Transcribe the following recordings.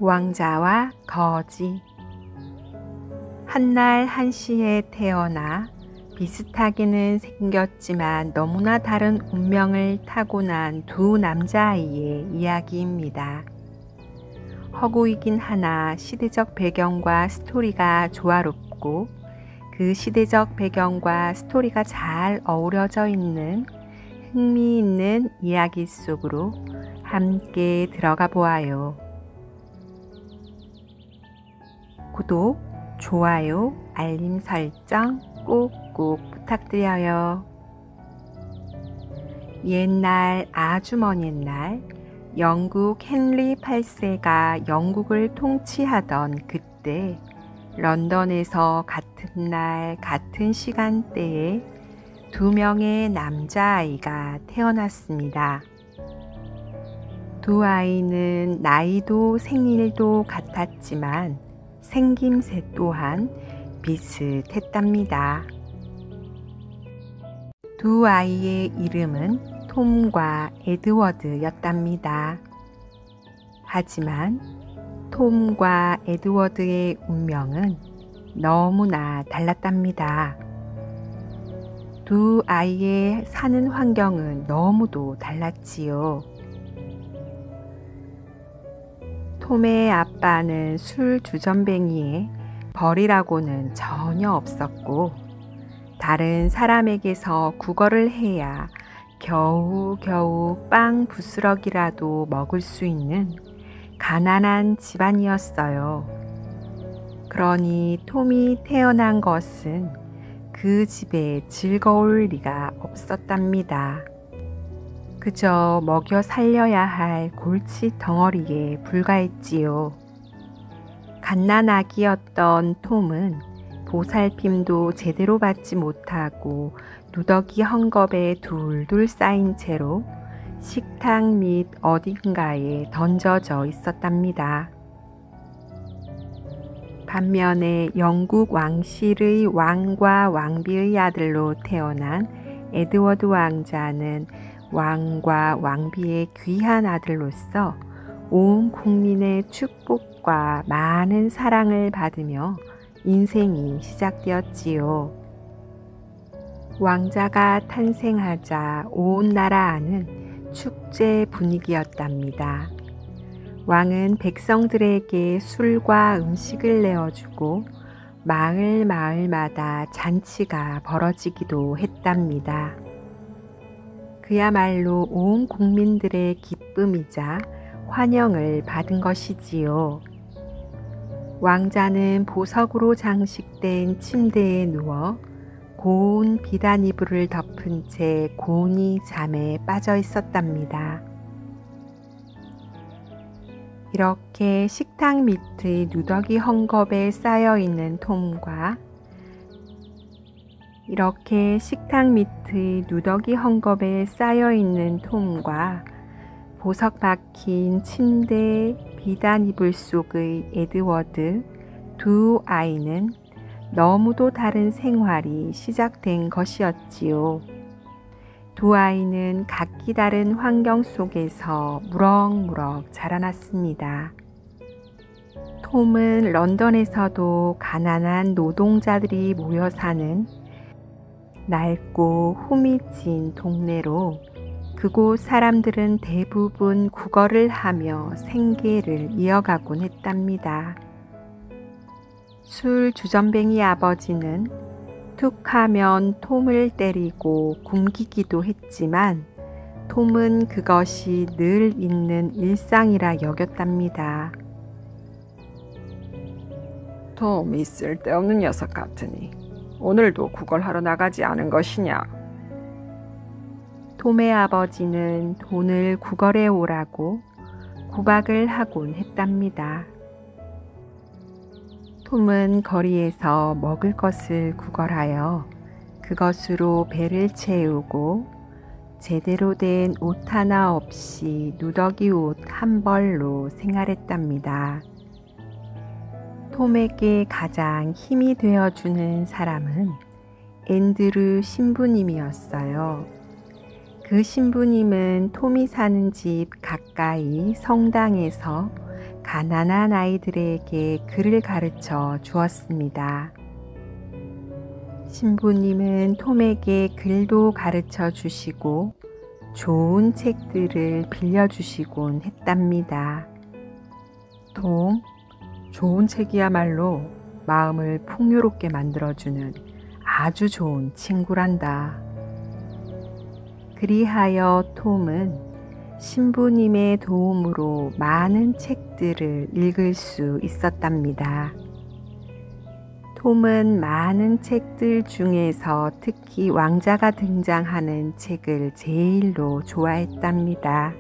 왕자와 거지. 한날 한시에 태어나 비슷하게는 생겼지만 너무나 다른 운명을 타고난 두 남자아이의 이야기입니다. 허구이긴 하나 시대적 배경과 스토리가 조화롭고 그 시대적 배경과 스토리가 잘 어우러져 있는 흥미있는 이야기 속으로 함께 들어가 보아요. 구독, 좋아요, 알림 설정 꼭꼭 부탁드려요. 옛날, 아주 먼 옛날, 영국 헨리 8세가 영국을 통치하던 그때 런던에서 같은 날 같은 시간대에 두 명의 남자아이가 태어났습니다. 두 아이는 나이도 생일도 같았지만 생김새 또한 비슷했답니다. 두 아이의 이름은 톰과 에드워드였답니다. 하지만 톰과 에드워드의 운명은 너무나 달랐답니다. 두 아이의 사는 환경은 너무도 달랐지요. 톰의 아빠는 술 주전뱅이에 벌이라고는 전혀 없었고 다른 사람에게서 구걸을 해야 겨우겨우 빵 부스러기라도 먹을 수 있는 가난한 집안이었어요. 그러니 톰이 태어난 것은 그 집에 즐거울 리가 없었답니다. 그저 먹여 살려야 할 골치 덩어리에 불과했지요. 갓난아기였던 톰은 보살핌도 제대로 받지 못하고 누더기 헝겊에 둘둘 쌓인 채로 식탁 밑 어딘가에 던져져 있었답니다. 반면에 영국 왕실의 왕과 왕비의 아들로 태어난 에드워드 왕자는 왕과 왕비의 귀한 아들로서 온 국민의 축복과 많은 사랑을 받으며 인생이 시작되었지요. 왕자가 탄생하자 온 나라 안은 축제 분위기였답니다. 왕은 백성들에게 술과 음식을 내어주고 마을마다 잔치가 벌어지기도 했답니다. 그야말로 온 국민들의 기쁨이자 환영을 받은 것이지요. 왕자는 보석으로 장식된 침대에 누워 고운 비단 이불을 덮은 채 곤히 잠에 빠져 있었답니다. 이렇게 식탁 밑의 누더기 헝겊에 쌓여있는 톰과 보석 박힌 침대, 비단 이불 속의 에드워드 두 아이는 너무도 다른 생활이 시작된 것이었지요. 두 아이는 각기 다른 환경 속에서 무럭무럭 자라났습니다. 톰은 런던에서도 가난한 노동자들이 모여 사는 낡고 후미진 동네로 그곳 사람들은 대부분 구걸을 하며 생계를 이어가곤 했답니다. 술 주전뱅이 아버지는 툭하면 톰을 때리고 굶기기도 했지만 톰은 그것이 늘 있는 일상이라 여겼답니다. 톰이 쓸데없는 녀석 같으니 오늘도 구걸하러 나가지 않은 것이냐? 톰의 아버지는 돈을 구걸해 오라고 구박을 하곤 했답니다. 톰은 거리에서 먹을 것을 구걸하여 그것으로 배를 채우고 제대로 된 옷 하나 없이 누더기 옷 한 벌로 생활했답니다. 톰에게 가장 힘이 되어주는 사람은 앤드류 신부님이었어요. 그 신부님은 톰이 사는 집 가까이 성당에서 가난한 아이들에게 글을 가르쳐 주었습니다. 신부님은 톰에게 글도 가르쳐 주시고 좋은 책들을 빌려주시곤 했답니다. 톰, 좋은 책이야말로 마음을 풍요롭게 만들어주는 아주 좋은 친구란다. 그리하여 톰은 신부님의 도움으로 많은 책들을 읽을 수 있었답니다. 톰은 많은 책들 중에서 특히 왕자가 등장하는 책을 제일로 좋아했답니다.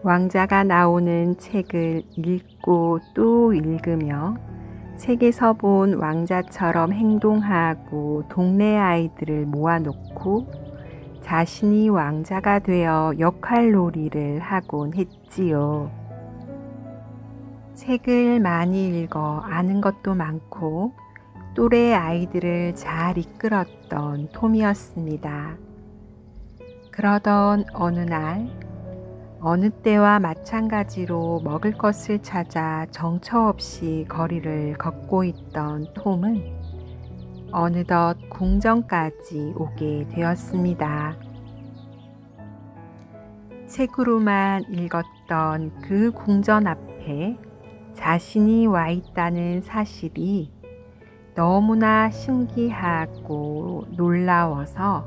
왕자가 나오는 책을 읽고 또 읽으며 책에서 본 왕자처럼 행동하고 동네 아이들을 모아놓고 자신이 왕자가 되어 역할놀이를 하곤 했지요. 책을 많이 읽어 아는 것도 많고 또래 아이들을 잘 이끌었던 톰이었습니다. 그러던 어느 날 어느 때와 마찬가지로 먹을 것을 찾아 정처 없이 거리를 걷고 있던 톰은 어느덧 궁전까지 오게 되었습니다. 책으로만 읽었던 그 궁전 앞에 자신이 와 있다는 사실이 너무나 신기하고 놀라워서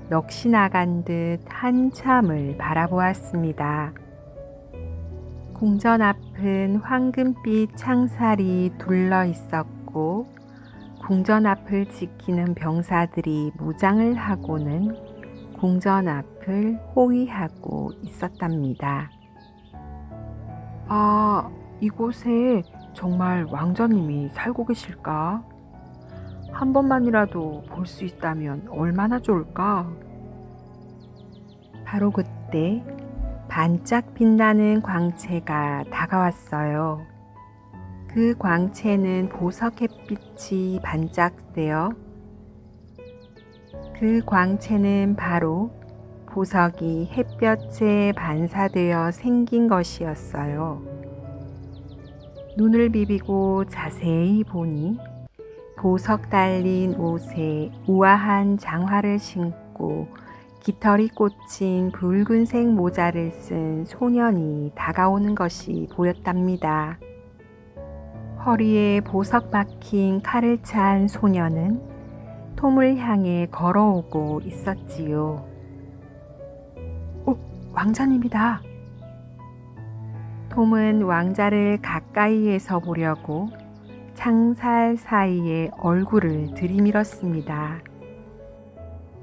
넋이 나간 듯 한참을 바라보았습니다. 궁전 앞은 황금빛 창살이 둘러 있었고 궁전 앞을 지키는 병사들이 무장을 하고는 궁전 앞을 호위하고 있었답니다. 아, 이곳에 정말 왕자님이 살고 계실까? 한 번만이라도 볼 수 있다면 얼마나 좋을까? 바로 그때 반짝 빛나는 광채가 다가왔어요. 그 광채는 보석 햇빛이 반짝되어 그 광채는 바로 보석이 햇볕에 반사되어 생긴 것이었어요. 눈을 비비고 자세히 보니 보석 달린 옷에 우아한 장화를 신고 깃털이 꽂힌 붉은색 모자를 쓴 소년이 다가오는 것이 보였답니다. 허리에 보석 박힌 칼을 찬 소년은 톰을 향해 걸어오고 있었지요. 왕자님이다. 톰은 왕자를 가까이에서 보려고 창살 사이에 얼굴을 들이밀었습니다.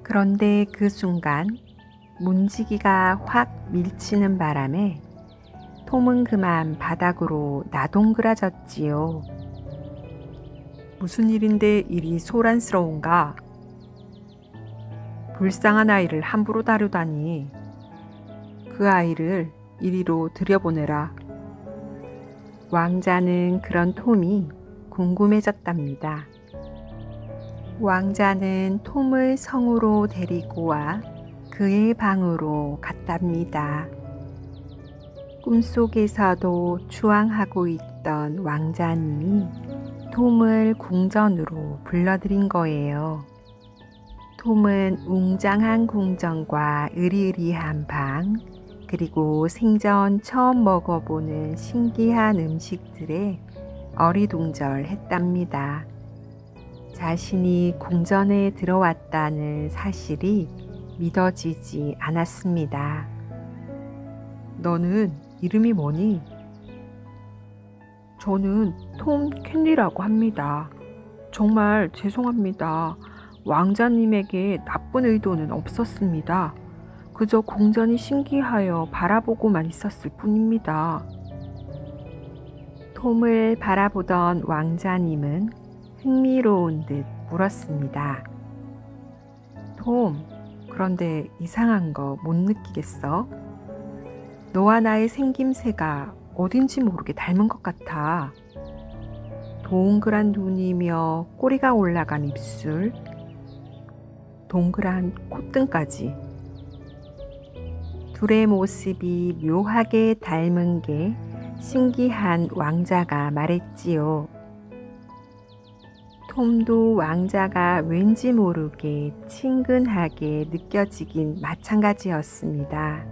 그런데 그 순간 문지기가 확 밀치는 바람에 톰은 그만 바닥으로 나동그라졌지요. 무슨 일인데 이리 소란스러운가? 불쌍한 아이를 함부로 다루다니. 그 아이를 이리로 들여보내라. 왕자는 그런 톰이 궁금해졌답니다. 왕자는 톰을 성으로 데리고 와 그의 방으로 갔답니다. 꿈속에서도 추앙하고 있던 왕자님이 톰을 궁전으로 불러들인 거예요. 톰은 웅장한 궁전과 으리으리한 방, 그리고 생전 처음 먹어보는 신기한 음식들에 어리둥절했답니다. 자신이 궁전에 들어왔다는 사실이 믿어지지 않았습니다. 너는 이름이 뭐니? 저는 톰 캔리라고 합니다. 정말 죄송합니다. 왕자님에게 나쁜 의도는 없었습니다. 그저 궁전이 신기하여 바라보고만 있었을 뿐입니다. 톰을 바라보던 왕자님은 흥미로운 듯 물었습니다. 톰, 그런데 이상한 거 못 느끼겠어? 너와 나의 생김새가 어딘지 모르게 닮은 것 같아. 동그란 눈이며 꼬리가 올라간 입술, 동그란 콧등까지. 둘의 모습이 묘하게 닮은 게 신기한 왕자가 말했지요. 톰도 왕자가 왠지 모르게 친근하게 느껴지긴 마찬가지였습니다.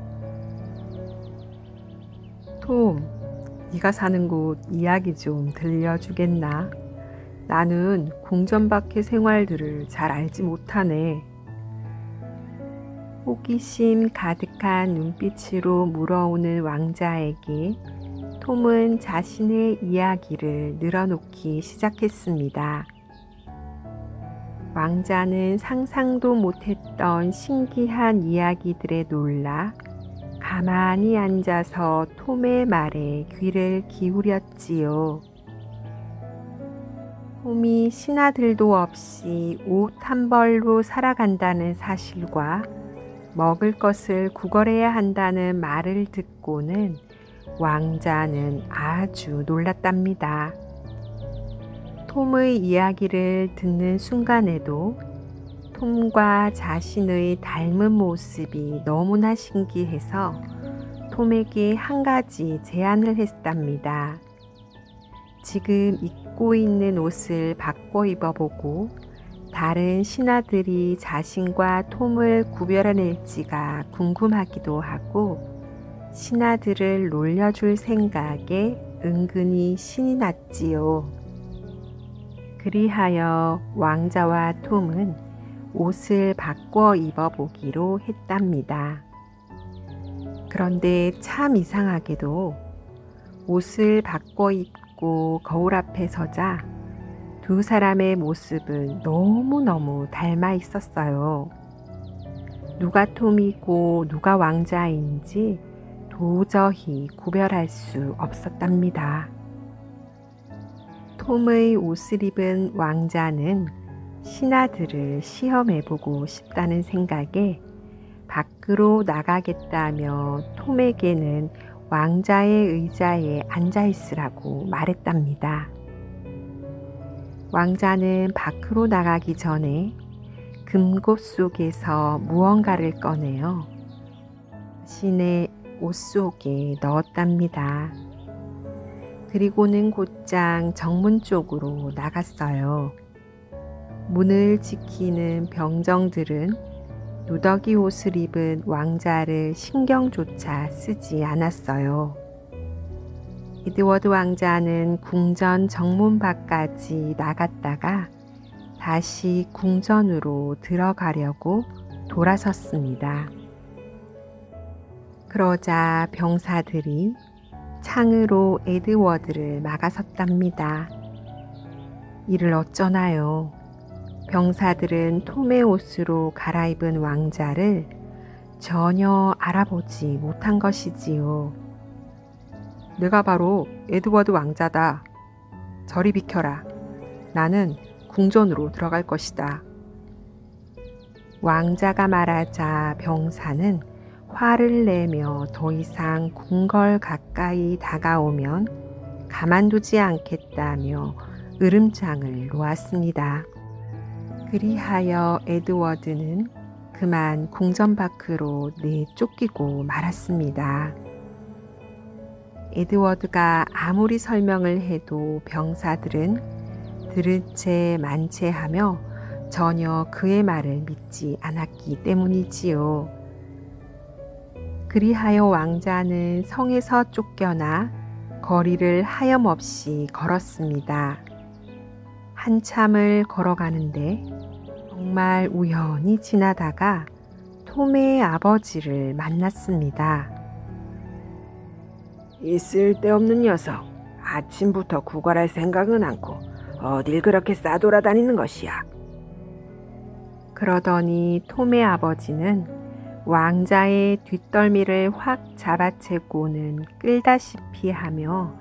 톰, 네가 사는 곳 이야기 좀 들려주겠나? 나는 궁전 밖의 생활들을 잘 알지 못하네. 호기심 가득한 눈빛으로 물어오는 왕자에게 톰은 자신의 이야기를 늘어놓기 시작했습니다. 왕자는 상상도 못했던 신기한 이야기들에 놀라 가만히 앉아서 톰의 말에 귀를 기울였지요. 톰이 신하들도 없이 옷 한 벌로 살아간다는 사실과 먹을 것을 구걸해야 한다는 말을 듣고는 왕자는 아주 놀랐답니다. 톰의 이야기를 듣는 순간에도 톰과 자신의 닮은 모습이 너무나 신기해서 톰에게 한 가지 제안을 했답니다. 지금 입고 있는 옷을 바꿔 입어보고 다른 신하들이 자신과 톰을 구별해낼지가 궁금하기도 하고 신하들을 놀려줄 생각에 은근히 신이 났지요. 그리하여 왕자와 톰은 옷을 바꿔 입어보기로 했답니다. 그런데 참 이상하게도 옷을 바꿔 입고 거울 앞에 서자 두 사람의 모습은 너무너무 닮아 있었어요. 누가 톰이고 누가 왕자인지 도저히 구별할 수 없었답니다. 톰의 옷을 입은 왕자는 신하들을 시험해보고 싶다는 생각에 밖으로 나가겠다며 톰에게는 왕자의 의자에 앉아있으라고 말했답니다. 왕자는 밖으로 나가기 전에 금고 속에서 무언가를 꺼내어 자신의 옷 속에 넣었답니다. 그리고는 곧장 정문 쪽으로 나갔어요. 문을 지키는 병정들은 누더기 옷을 입은 왕자를 신경조차 쓰지 않았어요. 에드워드 왕자는 궁전 정문 밖까지 나갔다가 다시 궁전으로 들어가려고 돌아섰습니다. 그러자 병사들이 창으로 에드워드를 막아섰답니다. 이를 어쩌나요? 병사들은 톰의 옷으로 갈아입은 왕자를 전혀 알아보지 못한 것이지요. 내가 바로 에드워드 왕자다. 저리 비켜라. 나는 궁전으로 들어갈 것이다. 왕자가 말하자 병사는 화를 내며 더 이상 궁궐 가까이 다가오면 가만두지 않겠다며 으름장을 놓았습니다. 그리하여 에드워드는 그만 궁전 밖으로 내쫓기고 말았습니다. 에드워드가 아무리 설명을 해도 병사들은 들은 채 만체하며 전혀 그의 말을 믿지 않았기 때문이지요. 그리하여 왕자는 성에서 쫓겨나 거리를 하염없이 걸었습니다. 한참을 걸어가는데 정말 우연히 지나다가 톰의 아버지를 만났습니다. 이 쓸데없는 녀석, 아침부터 구걸할 생각은 않고 어딜 그렇게 싸돌아다니는 것이야. 그러더니 톰의 아버지는 왕자의 뒷덜미를 확 잡아채고는 끌다시피 하며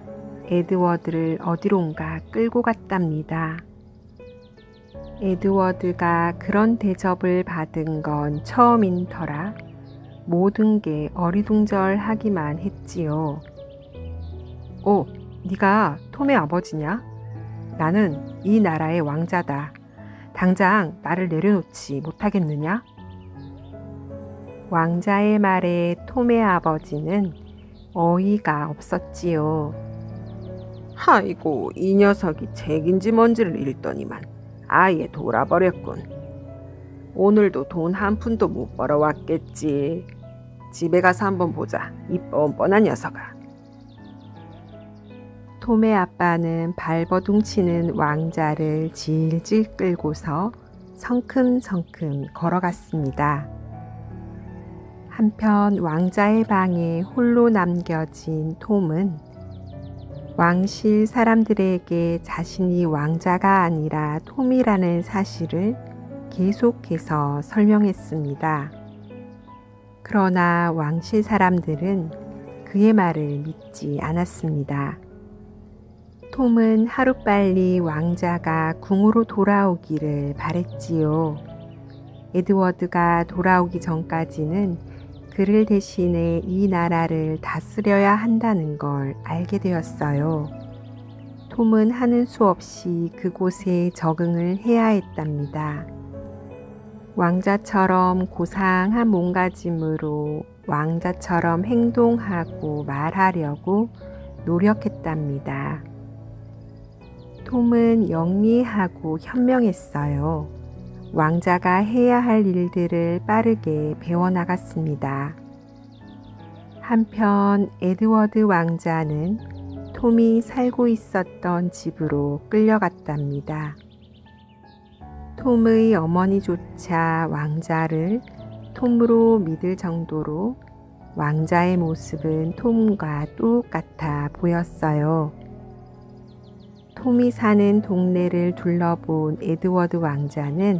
에드워드를 어디론가 끌고 갔답니다. 에드워드가 그런 대접을 받은 건 처음인 터라 모든 게 어리둥절하기만 했지요. 네가 톰의 아버지냐? 나는 이 나라의 왕자다. 당장 나를 내려놓지 못하겠느냐? 왕자의 말에 톰의 아버지는 어이가 없었지요. 아이고, 이 녀석이 책인지 뭔지를 읽더니만 아예 돌아버렸군. 오늘도 돈 한 푼도 못 벌어왔겠지. 집에 가서 한번 보자, 이 뻔뻔한 녀석아. 톰의 아빠는 발버둥치는 왕자를 질질 끌고서 성큼성큼 걸어갔습니다. 한편 왕자의 방에 홀로 남겨진 톰은 왕실 사람들에게 자신이 왕자가 아니라 톰이라는 사실을 계속해서 설명했습니다. 그러나 왕실 사람들은 그의 말을 믿지 않았습니다. 톰은 하루빨리 왕자가 궁으로 돌아오기를 바랬지요. 에드워드가 돌아오기 전까지는 그를 대신해 이 나라를 다스려야 한다는 걸 알게 되었어요. 톰은 하는 수 없이 그곳에 적응을 해야 했답니다. 왕자처럼 고상한 몸가짐으로 왕자처럼 행동하고 말하려고 노력했답니다. 톰은 영리하고 현명했어요. 왕자가 해야 할 일들을 빠르게 배워나갔습니다. 한편 에드워드 왕자는 톰이 살고 있었던 집으로 끌려갔답니다. 톰의 어머니조차 왕자를 톰으로 믿을 정도로 왕자의 모습은 톰과 똑같아 보였어요. 톰이 사는 동네를 둘러본 에드워드 왕자는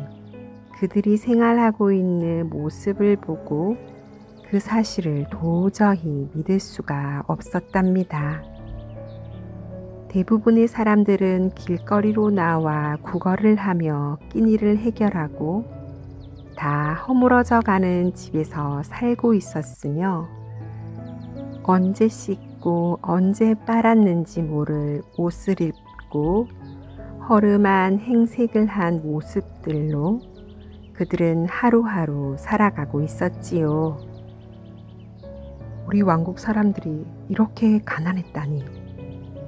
그들이 생활하고 있는 모습을 보고 그 사실을 도저히 믿을 수가 없었답니다. 대부분의 사람들은 길거리로 나와 구걸을 하며 끼니를 해결하고 다 허물어져 가는 집에서 살고 있었으며 언제 씻고 언제 빨았는지 모를 옷을 입고 허름한 행색을 한 모습들로 그들은 하루하루 살아가고 있었지요. 우리 왕국 사람들이 이렇게 가난했다니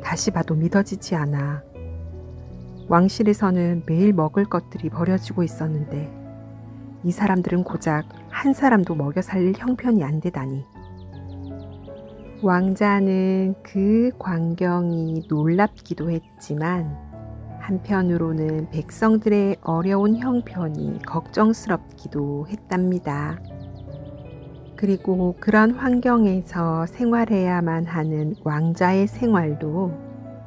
다시 봐도 믿어지지 않아. 왕실에서는 매일 먹을 것들이 버려지고 있었는데 이 사람들은 고작 한 사람도 먹여 살릴 형편이 안 되다니. 왕자는 그 광경이 놀랍기도 했지만 한편으로는 백성들의 어려운 형편이 걱정스럽기도 했답니다. 그리고 그런 환경에서 생활해야만 하는 왕자의 생활도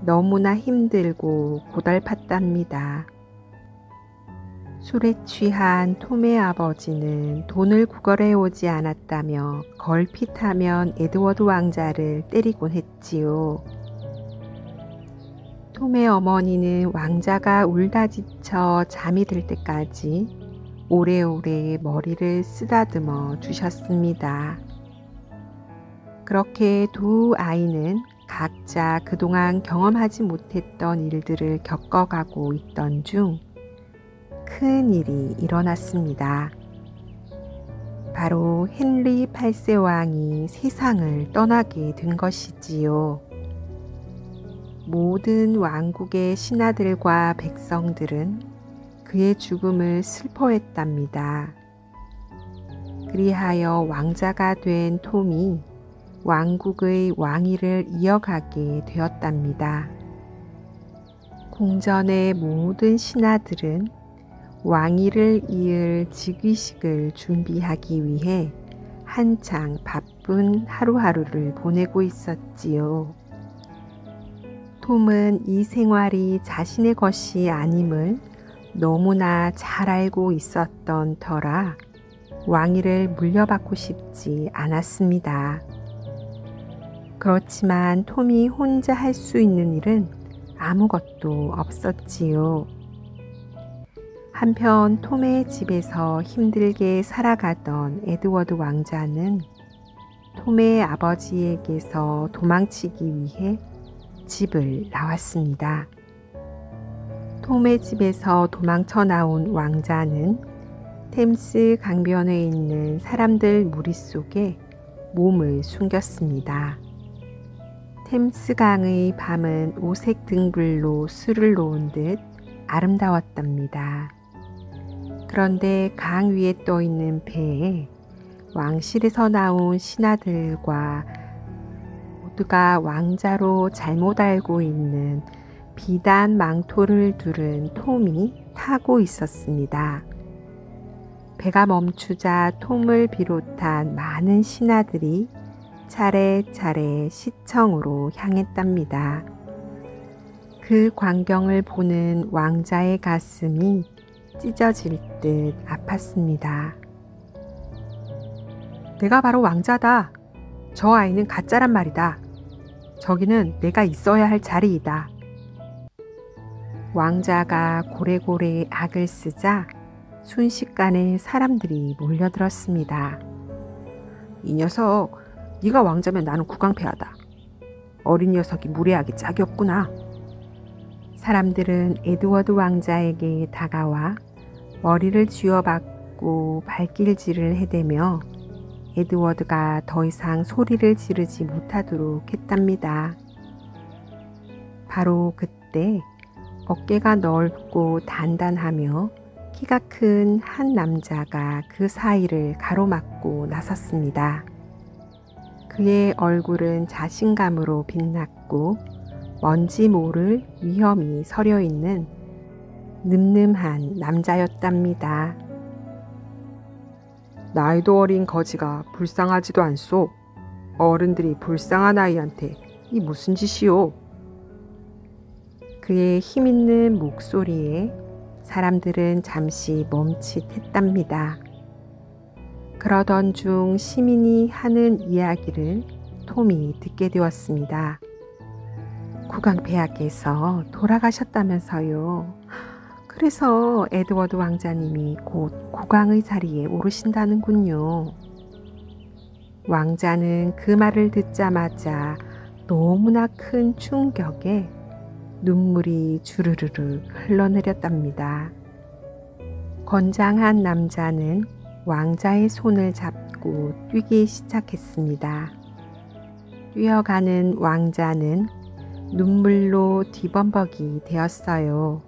너무나 힘들고 고달팠답니다. 술에 취한 톰의 아버지는 돈을 구걸해 오지 않았다며 걸핏하면 에드워드 왕자를 때리곤 했지요. 톰의 어머니는 왕자가 울다 지쳐 잠이 들 때까지 오래오래 머리를 쓰다듬어 주셨습니다. 그렇게 두 아이는 각자 그동안 경험하지 못했던 일들을 겪어가고 있던 중 큰 일이 일어났습니다. 바로 헨리 8세 왕이 세상을 떠나게 된 것이지요. 모든 왕국의 신하들과 백성들은 그의 죽음을 슬퍼했답니다. 그리하여 왕자가 된 톰이 왕국의 왕위를 이어가게 되었답니다. 궁전의 모든 신하들은 왕위를 이을 즉위식을 준비하기 위해 한창 바쁜 하루하루를 보내고 있었지요. 톰은 이 생활이 자신의 것이 아님을 너무나 잘 알고 있었던 터라 왕위를 물려받고 싶지 않았습니다. 그렇지만 톰이 혼자 할 수 있는 일은 아무것도 없었지요. 한편 톰의 집에서 힘들게 살아가던 에드워드 왕자는 톰의 아버지에게서 도망치기 위해 집을 나왔습니다. 톰의 집에서 도망쳐 나온 왕자는 템스 강변에 있는 사람들 무리 속에 몸을 숨겼습니다. 템스강의 밤은 오색 등불로 술을 놓은 듯 아름다웠답니다. 그런데 강 위에 떠 있는 배에 왕실에서 나온 신하들과 모두가 왕자로 잘못 알고 있는 비단 망토를 두른 톰이 타고 있었습니다. 배가 멈추자 톰을 비롯한 많은 신하들이 차례차례 시청으로 향했답니다. 그 광경을 보는 왕자의 가슴이 찢어질 듯 아팠습니다. 내가 바로 왕자다. 저 아이는 가짜란 말이다. 저기는 내가 있어야 할 자리이다. 왕자가 고래고래 악을 쓰자 순식간에 사람들이 몰려들었습니다. 이 녀석, 네가 왕자면 나는 국왕폐하다. 어린 녀석이 무례하게 짝이 없구나. 사람들은 에드워드 왕자에게 다가와 머리를 쥐어박고 발길질을 해대며 에드워드가 더 이상 소리를 지르지 못하도록 했답니다. 바로 그때 어깨가 넓고 단단하며 키가 큰 한 남자가 그 사이를 가로막고 나섰습니다. 그의 얼굴은 자신감으로 빛났고 뭔지 모를 위험이 서려 있는 늠름한 남자였답니다. 나이도 어린 거지가 불쌍하지도 않소. 어른들이 불쌍한 아이한테 이 무슨 짓이오? 그의 힘있는 목소리에 사람들은 잠시 멈칫했답니다. 그러던 중 시민이 하는 이야기를 톰이 듣게 되었습니다. 국왕폐하께서 돌아가셨다면서요. 그래서 에드워드 왕자님이 곧 국왕의 자리에 오르신다는군요. 왕자는 그 말을 듣자마자 너무나 큰 충격에 눈물이 주르르르 흘러내렸답니다. 건장한 남자는 왕자의 손을 잡고 뛰기 시작했습니다. 뛰어가는 왕자는 눈물로 뒤범벅이 되었어요.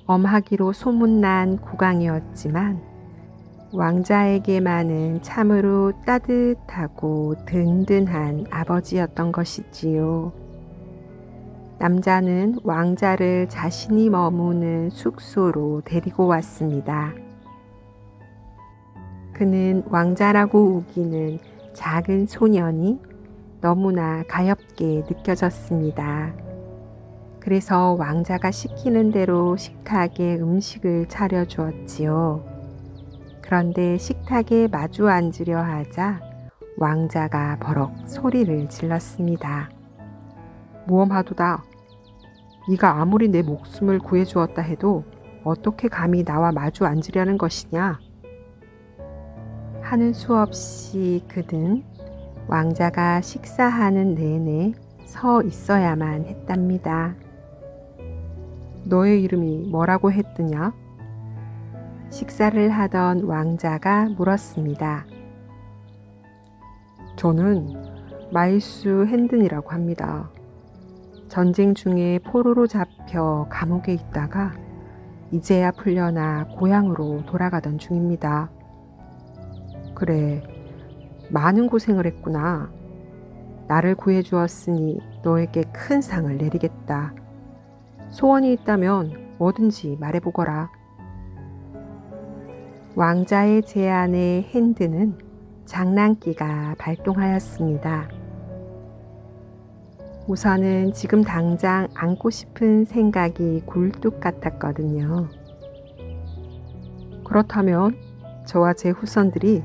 엄하기로 소문난 국왕이었지만 왕자에게만은 참으로 따뜻하고 든든한 아버지였던 것이지요. 남자는 왕자를 자신이 머무는 숙소로 데리고 왔습니다. 그는 왕자라고 우기는 작은 소년이 너무나 가엾게 느껴졌습니다. 그래서 왕자가 시키는 대로 식탁에 음식을 차려주었지요. 그런데 식탁에 마주 앉으려 하자 왕자가 버럭 소리를 질렀습니다. 모험하도다. 네가 아무리 내 목숨을 구해주었다 해도 어떻게 감히 나와 마주 앉으려는 것이냐? 하는 수 없이 그는 왕자가 식사하는 내내 서 있어야만 했답니다. 너의 이름이 뭐라고 했더냐? 식사를 하던 왕자가 물었습니다. 저는 마일스 핸든이라고 합니다. 전쟁 중에 포로로 잡혀 감옥에 있다가 이제야 풀려나 고향으로 돌아가던 중입니다. 그래, 많은 고생을 했구나. 나를 구해주었으니 너에게 큰 상을 내리겠다. 소원이 있다면 뭐든지 말해보거라. 왕자의 제안에 핸드는 장난기가 발동하였습니다. 우선은 지금 당장 안고 싶은 생각이 굴뚝 같았거든요. 그렇다면 저와 제 후손들이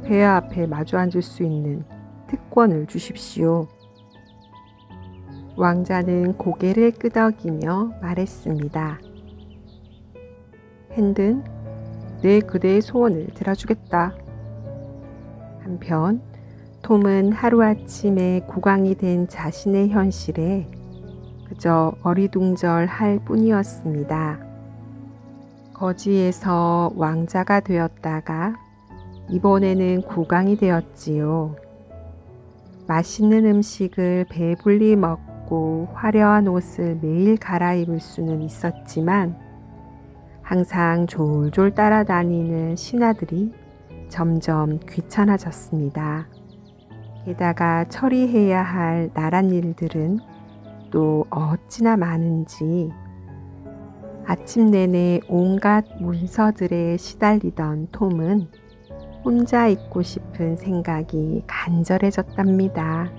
폐하 앞에 마주 앉을 수 있는 특권을 주십시오. 왕자는 고개를 끄덕이며 말했습니다. 핸든, 내 그대의 소원을 들어주겠다. 한편 톰은 하루아침에 국왕이 된 자신의 현실에 그저 어리둥절할 뿐이었습니다. 거지에서 왕자가 되었다가 이번에는 국왕이 되었지요. 맛있는 음식을 배불리 먹고 화려한 옷을 매일 갈아입을 수는 있었지만 항상 졸졸 따라다니는 신하들이 점점 귀찮아졌습니다. 게다가 처리해야 할 나란 일들은 또 어찌나 많은지 아침 내내 온갖 문서들에 시달리던 톰은 혼자 있고 싶은 생각이 간절해졌답니다.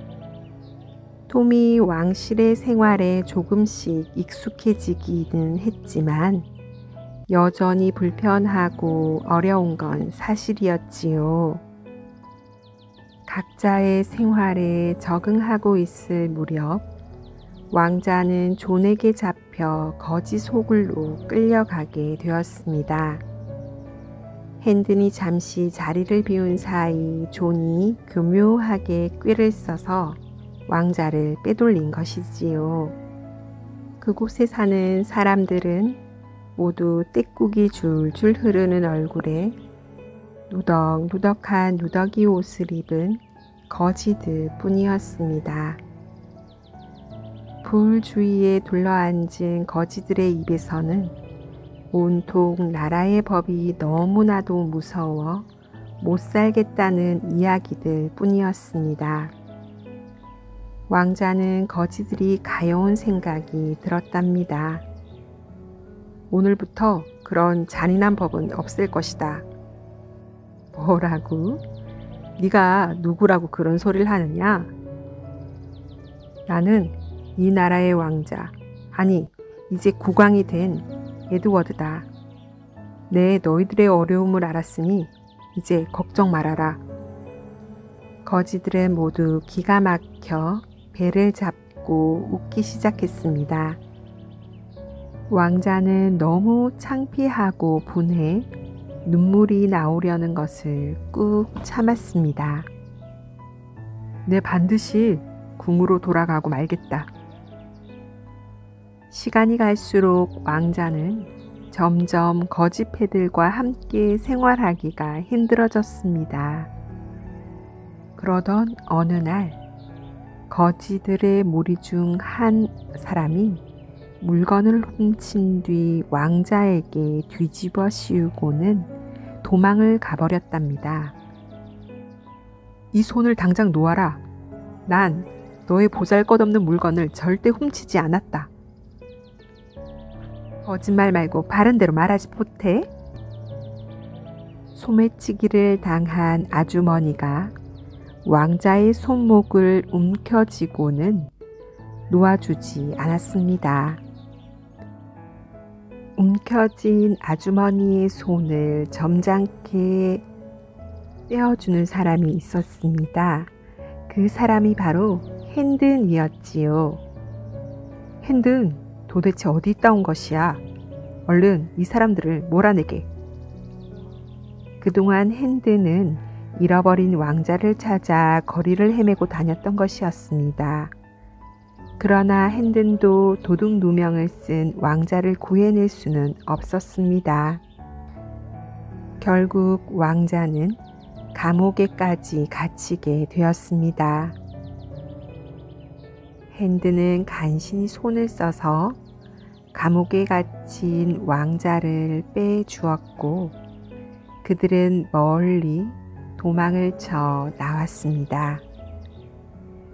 톰이 왕실의 생활에 조금씩 익숙해지기는 했지만 여전히 불편하고 어려운 건 사실이었지요. 각자의 생활에 적응하고 있을 무렵 왕자는 존에게 잡혀 거지 소굴로 끌려가게 되었습니다. 핸든이 잠시 자리를 비운 사이 존이 교묘하게 꾀를 써서 왕자를 빼돌린 것이지요. 그곳에 사는 사람들은 모두 떼국이 줄줄 흐르는 얼굴에 누덕누덕한 누더기 옷을 입은 거지들 뿐이었습니다. 불 주위에 둘러앉은 거지들의 입에서는 온통 나라의 법이 너무나도 무서워 못 살겠다는 이야기들 뿐이었습니다. 왕자는 거지들이 가여운 생각이 들었답니다. 오늘부터 그런 잔인한 법은 없앨 것이다. 뭐라고? 네가 누구라고 그런 소리를 하느냐? 나는 이 나라의 왕자, 아니 이제 국왕이 된 에드워드다. 내 너희들의 어려움을 알았으니 이제 걱정 말아라. 거지들은 모두 기가 막혀 배를 잡고 웃기 시작했습니다. 왕자는 너무 창피하고 분해 눈물이 나오려는 것을 꾹 참았습니다. 내 반드시 궁으로 돌아가고 말겠다. 시간이 갈수록 왕자는 점점 거지 패들과 함께 생활하기가 힘들어졌습니다. 그러던 어느 날 거지들의 무리 중 한 사람이 물건을 훔친 뒤 왕자에게 뒤집어 씌우고는 도망을 가버렸답니다. 이 손을 당장 놓아라. 난 너의 보잘것없는 물건을 절대 훔치지 않았다. 거짓말 말고 바른 대로 말하지 못해? 소매치기를 당한 아주머니가 왕자의 손목을 움켜쥐고는 놓아주지 않았습니다. 움켜쥔 아주머니의 손을 점잖게 떼어주는 사람이 있었습니다. 그 사람이 바로 핸든이었지요. 핸든, 도대체 어디 있다 온 것이야? 얼른 이 사람들을 몰아내게. 그동안 핸든은 잃어버린 왕자를 찾아 거리를 헤매고 다녔던 것이었습니다. 그러나 핸든도 도둑 누명을 쓴 왕자를 구해낼 수는 없었습니다. 결국 왕자는 감옥에까지 갇히게 되었습니다. 핸든은 간신히 손을 써서 감옥에 갇힌 왕자를 빼주었고 그들은 멀리 도망을 쳐 나왔습니다.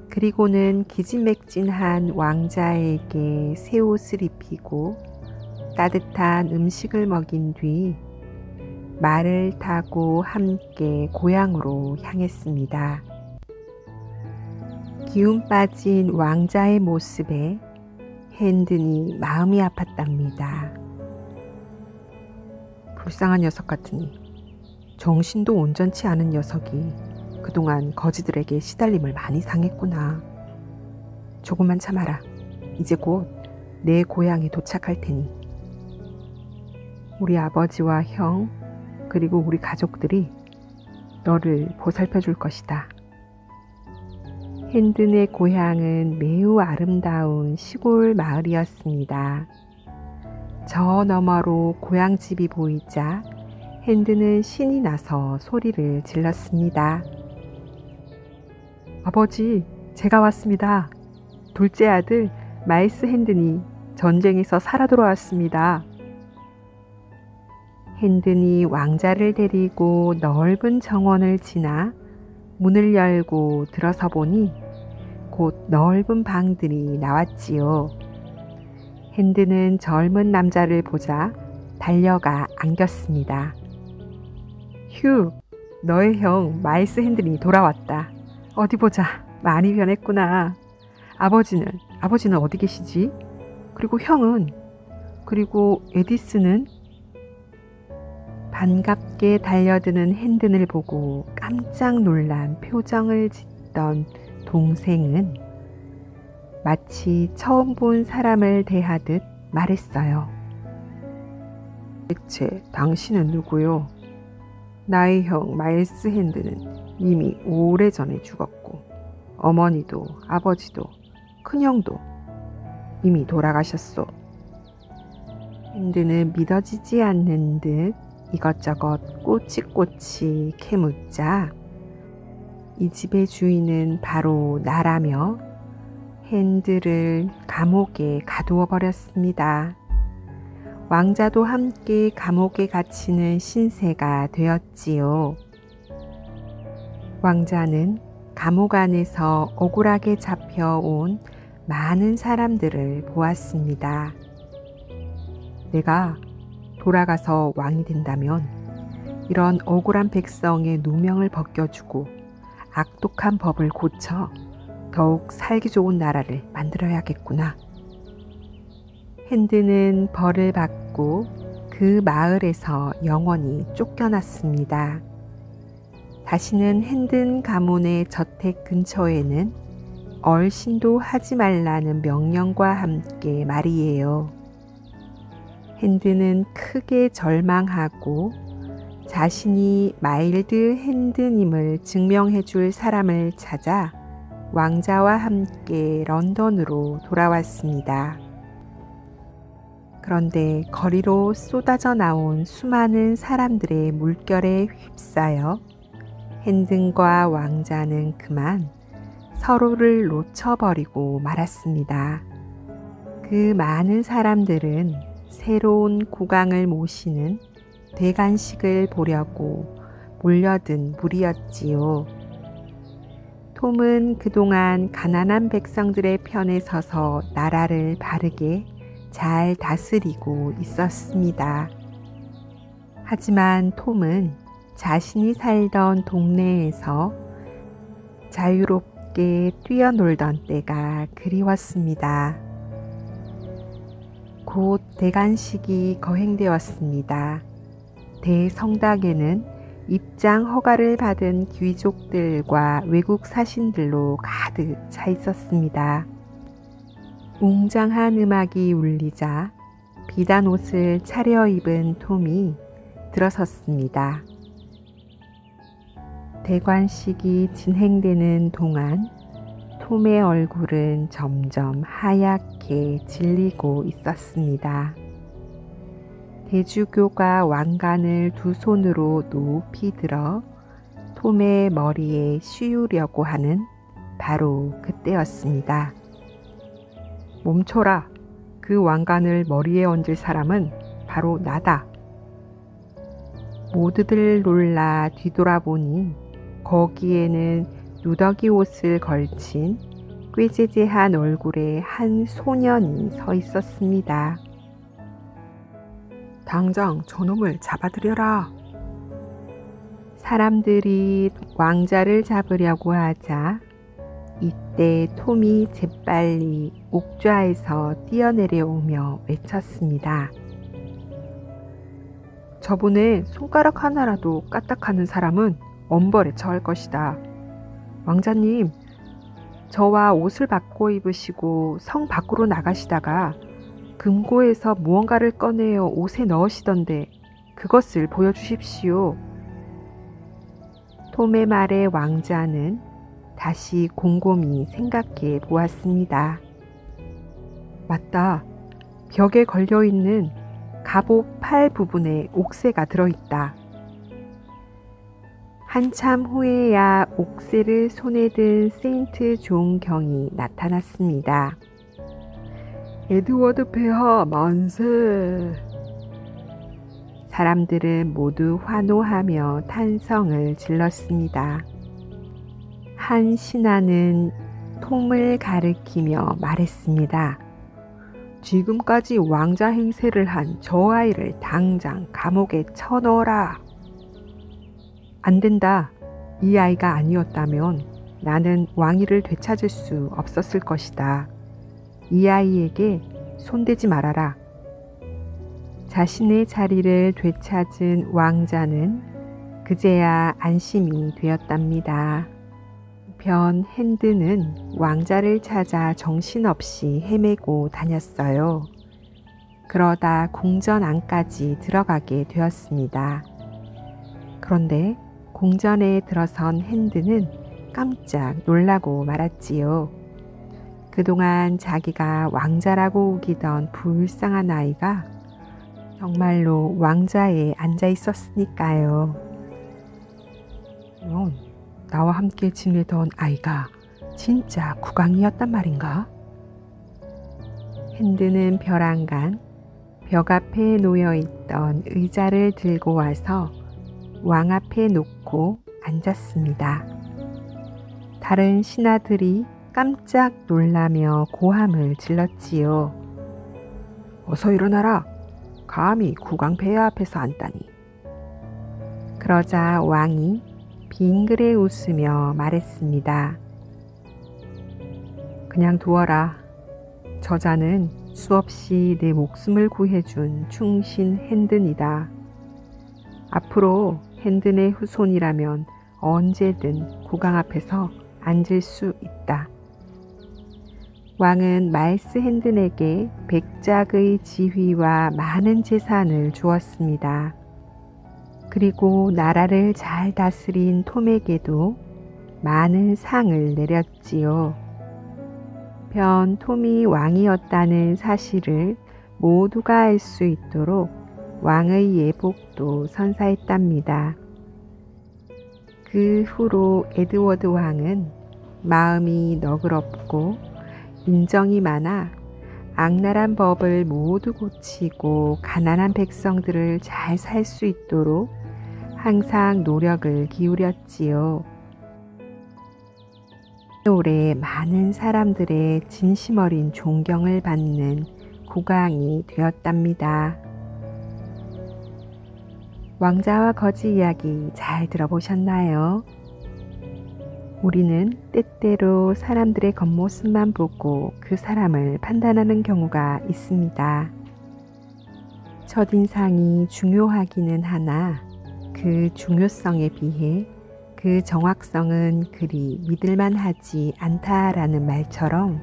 그리고는 기진맥진한 왕자에게 새 옷을 입히고 따뜻한 음식을 먹인 뒤 말을 타고 함께 고향으로 향했습니다. 기운 빠진 왕자의 모습에 핸든이 마음이 아팠답니다. 불쌍한 녀석 같으니 정신도 온전치 않은 녀석이 그동안 거지들에게 시달림을 많이 당했구나. 조금만 참아라. 이제 곧 내 고향에 도착할 테니 우리 아버지와 형 그리고 우리 가족들이 너를 보살펴 줄 것이다. 핸든의 고향은 매우 아름다운 시골 마을이었습니다. 저 너머로 고향집이 보이자 핸든은 신이 나서 소리를 질렀습니다. 아버지, 제가 왔습니다. 둘째 아들 마일스 핸든이 전쟁에서 살아 돌아왔습니다. 핸든이 왕자를 데리고 넓은 정원을 지나 문을 열고 들어서 보니 곧 넓은 방들이 나왔지요. 핸든은 젊은 남자를 보자 달려가 안겼습니다. 휴, 너의 형 마일스 핸든이 돌아왔다. 어디 보자, 많이 변했구나. 아버지는 어디 계시지? 그리고 형은? 그리고 에디스는? 반갑게 달려드는 핸든을 보고 깜짝 놀란 표정을 짓던 동생은 마치 처음 본 사람을 대하듯 말했어요. 대체 당신은 누구요? 나의 형 마일스 핸드는 이미 오래전에 죽었고 어머니도 아버지도 큰형도 이미 돌아가셨소. 핸드는 믿어지지 않는 듯 이것저것 꼬치꼬치 캐묻자 이 집의 주인은 바로 나라며 핸드를 감옥에 가두어 버렸습니다. 왕자도 함께 감옥에 갇히는 신세가 되었지요. 왕자는 감옥 안에서 억울하게 잡혀온 많은 사람들을 보았습니다. 내가 돌아가서 왕이 된다면 이런 억울한 백성의 누명을 벗겨주고 악독한 법을 고쳐 더욱 살기 좋은 나라를 만들어야겠구나. 핸드는 벌을 받고 그 마을에서 영원히 쫓겨났습니다. 다시는 핸든 가문의 저택 근처에는 얼씬도 하지 말라는 명령과 함께 말이에요. 핸드는 크게 절망하고 자신이 마일드 핸드님을 증명해 줄 사람을 찾아 왕자와 함께 런던으로 돌아왔습니다. 그런데 거리로 쏟아져 나온 수많은 사람들의 물결에 휩싸여 핸든과 왕자는 그만 서로를 놓쳐버리고 말았습니다. 그 많은 사람들은 새로운 국왕을 모시는 대관식을 보려고 몰려든 무리였지요. 톰은 그동안 가난한 백성들의 편에 서서 나라를 바르게 잘 다스리고 있었습니다. 하지만 톰은 자신이 살던 동네에서 자유롭게 뛰어놀던 때가 그리웠습니다. 곧 대관식이 거행되었습니다. 대성당에는 입장 허가를 받은 귀족들과 외국 사신들로 가득 차 있었습니다. 웅장한 음악이 울리자 비단 옷을 차려입은 톰이 들어섰습니다. 대관식이 진행되는 동안 톰의 얼굴은 점점 하얗게 질리고 있었습니다. 대주교가 왕관을 두 손으로 높이 들어 톰의 머리에 씌우려고 하는 바로 그때였습니다. 멈춰라. 그 왕관을 머리에 얹을 사람은 바로 나다. 모두들 놀라 뒤돌아보니 거기에는 누더기 옷을 걸친 꾀재재한 얼굴의 한 소년이 서 있었습니다. 당장 저놈을 잡아들여라. 사람들이 왕자를 잡으려고 하자 이때 톰이 재빨리 옥좌에서 뛰어내려오며 외쳤습니다. 저번에 손가락 하나라도 까딱하는 사람은 엄벌에 처할 것이다. 왕자님, 저와 옷을 바꿔 입으시고 성 밖으로 나가시다가 금고에서 무언가를 꺼내어 옷에 넣으시던데 그것을 보여주십시오. 톰의 말에 왕자는 다시 곰곰이 생각해 보았습니다. 맞다. 벽에 걸려있는 갑옷 팔 부분에 옥새가 들어있다. 한참 후에야 옥새를 손에 든 세인트 존 경이 나타났습니다. 에드워드 폐하 만세! 사람들은 모두 환호하며 탄성을 질렀습니다. 한 신하는 톰을 가리키며 말했습니다. 지금까지 왕자 행세를 한 저 아이를 당장 감옥에 쳐넣어라. 안 된다. 이 아이가 아니었다면 나는 왕위를 되찾을 수 없었을 것이다. 이 아이에게 손대지 말아라. 자신의 자리를 되찾은 왕자는 그제야 안심이 되었답니다. 한편 핸드는 왕자를 찾아 정신없이 헤매고 다녔어요. 그러다 궁전 안까지 들어가게 되었습니다. 그런데 궁전에 들어선 핸드는 깜짝 놀라고 말았지요. 그동안 자기가 왕자라고 우기던 불쌍한 아이가 정말로 왕좌에 앉아 있었으니까요. 나와 함께 지내던 아이가 진짜 국왕이었단 말인가? 핸드는 벼랑간 벽 앞에 놓여있던 의자를 들고 와서 왕 앞에 놓고 앉았습니다. 다른 신하들이 깜짝 놀라며 고함을 질렀지요. 어서 일어나라. 감히 국왕 폐하 앞에서 앉다니. 그러자 왕이 빙그레 웃으며 말했습니다. 그냥 두어라. 저자는 수없이 내 목숨을 구해준 충신 핸든이다. 앞으로 핸든의 후손이라면 언제든 국왕 앞에서 앉을 수 있다. 왕은 마일스 핸든에게 백작의 지휘와 많은 재산을 주었습니다. 그리고 나라를 잘 다스린 톰에게도 많은 상을 내렸지요. 한편 톰이 왕이었다는 사실을 모두가 알 수 있도록 왕의 예복도 선사했답니다. 그 후로 에드워드 왕은 마음이 너그럽고 인정이 많아 악랄한 법을 모두 고치고 가난한 백성들을 잘 살 수 있도록 항상 노력을 기울였지요. 오래 많은 사람들의 진심 어린 존경을 받는 국왕이 되었답니다. 왕자와 거지 이야기 잘 들어보셨나요? 우리는 때때로 사람들의 겉모습만 보고 그 사람을 판단하는 경우가 있습니다. 첫인상이 중요하기는 하나 그 중요성에 비해 그 정확성은 그리 믿을만하지 않다라는 말처럼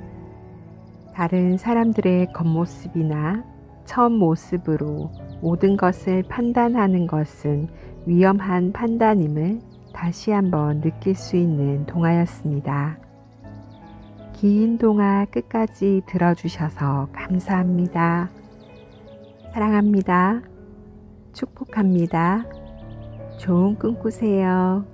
다른 사람들의 겉모습이나 첫 모습으로 모든 것을 판단하는 것은 위험한 판단임을 다시 한번 느낄 수 있는 동화였습니다. 긴 동화 끝까지 들어주셔서 감사합니다. 사랑합니다. 축복합니다. 좋은 꿈 꾸세요.